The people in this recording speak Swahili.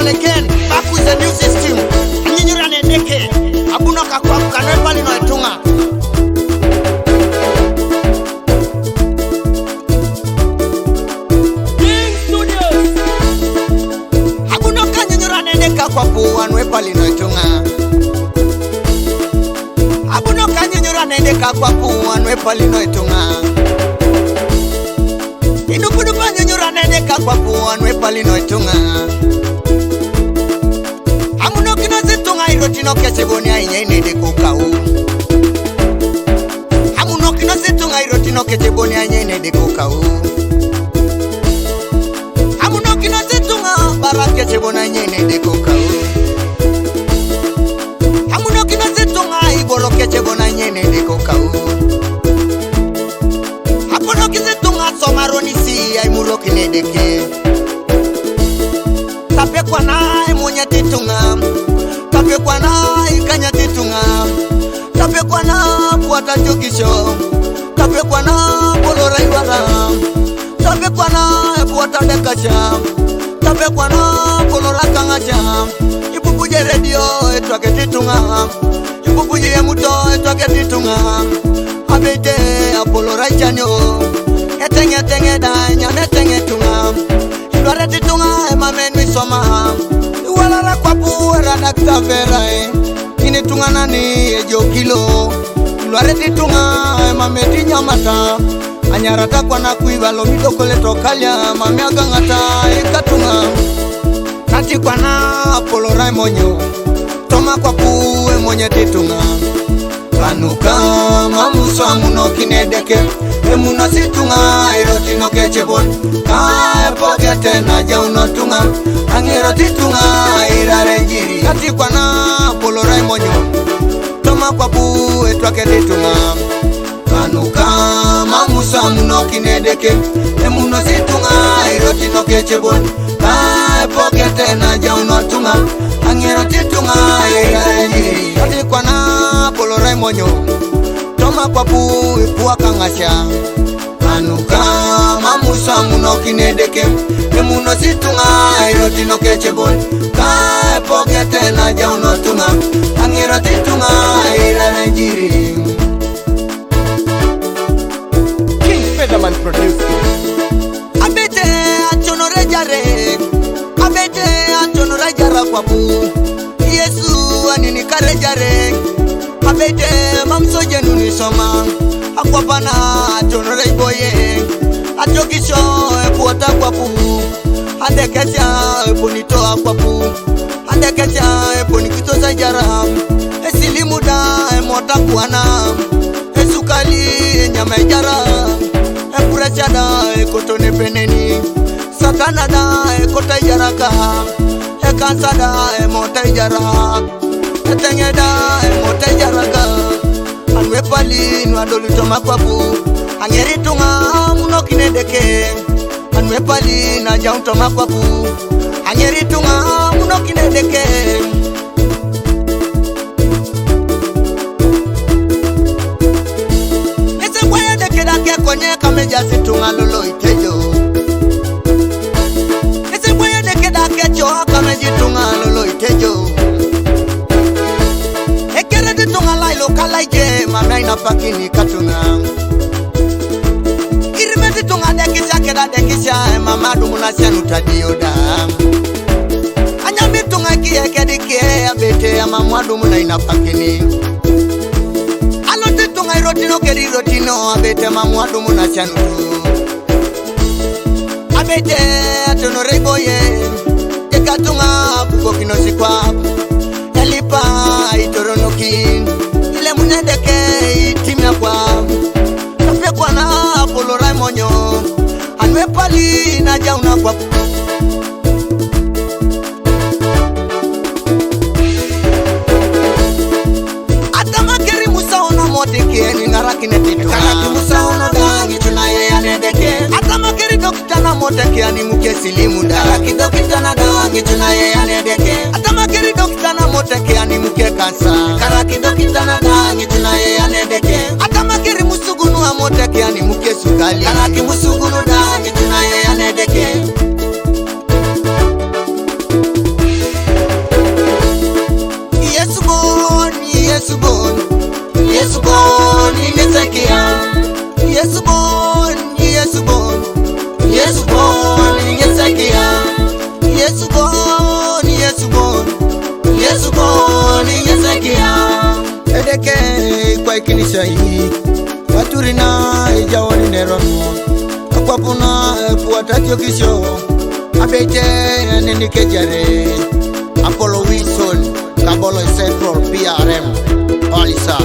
again. Back with the new system. Nyinyura nedeke. Abunoka kwa kanepali no etunga. Abunoka nyinyura nedeka kwa puwa nwepali no etunga. Abunoka nyinyura nedeka kwa puwa nwepali no etunga. Inukudupa nyinyura nedeka kwa puwa nwepali no etunga. Amunoki no zitunga irotino kecheboni ainye nedeko kau. Amunoki no zitunga irotino kecheboni ainye nedeko kau. Amunoki no zitunga barake cheboni ainye nedeko kau. Amunoki no zitunga ibolo kecheboni ainye nedeko kau. Amunoki zitunga somaroni si ay muroki nedeke. Tape kwa nae mwenye titunga. Tape kwa nae kanya titunga. Tape kwa nae puata chukisho. Tape kwa nae polora iwara. Tape kwa nae puata dekasha. Tape kwa nae polora kangasha. Ipupuje radio etwake titunga. Ipupuje muto etwake titunga. Abete apolora chanyo. Etenge danya netenge tunga. Ilware titunga emamen misoma. Iwalala kwa puwera dakta verai. Ini tunga nani ejo kilo. Ilware titunga emameti nyamata. Anyarata kwa nakuiva lomido kole tokalia. Mamiaga ngata ikatunga. Tati kwa na polorai monyo. Toma kwa puwe monye titunga. Kanuka mamuso amunoki nedeke. Emuna situnga irotino kechebon. Kae pokete na jauno tunga. Angero titunga irare njiri. Kati kwa na polorai monyo. Toma kwa pu etwake titunga. Kanuka mamuso amunoki nedeke. Emuna situnga irotino kechebon. Kae pokete na jauno tunga. Angero titunga irare njiri. Kati kwa na polorai monyo. Toma kwa pu ipua kangasha. Kanuka mamusa munoki nedeke. Emuno situnga irotino kechebon. Kae pokete na jauno tunga. Angero titunga irare njiri. King Featherman produced. Abete anchono rejare. Abete anchono rejara kwa pu. Yesu anini karejare. Abete mamsoje nunisoma. Akwapana anchono reiboye. Atokisho epuota kwa pu. Adekesha eponito kwa pu. Adekesha eponikito sajara. Esilimuda emota kuana. Esukali nyama jara. Epurechada ekotone peneni. Satana da ekota jaraka. Ekansada emota jara. Etengeda emota jaraka. Anwepali nwadolito makwapu. Angeritunga munoki nedeke. Anwepali na jaunto makwapu. Angeritunga munoki nedeke. Ese kwaya deke dake konye kameja situnga lolo itejo. Ese kwaya deke dake choha kamejitunga lolo itejo. Ekere ditunga lailo kalaije mamna inapakini katunga. Irime ditunga dekisha keda dekisha mamadu munasianu tadioda. Anyami tunga kie kedike abete ya mamadu muna inapakini. Alo ditunga irotino kedi rotino abete mamadu munasianu tu. Abete atono reiboye. Ekatunga bukokino sikwa. Elipa itoronoki. Ile munedeke itimya kwa. Tape kwa na polorai monyo. Anwepali na jauna kwa. Atama keri musa ona moteke ni narakine titu. Karaki musa ona dangi tunaye anedeke. Atama keri dokita na moteke ani muke silimuda. Karaki dokita na dangi tunaye anedeke. Atama keri dokita na moteke ani muke kansa. Karaki dokita na dangi tunaye anedeke. Atama keri musugunu amoteke ani muke sukali. Karaki musugunu dangi tunaye anedeke. kwa ikinisha hii Waturina ijawani nerono Akwapuna puwatatio kisho Abete nini kejare Apollo Wilson Kabolo Central PRM Olisa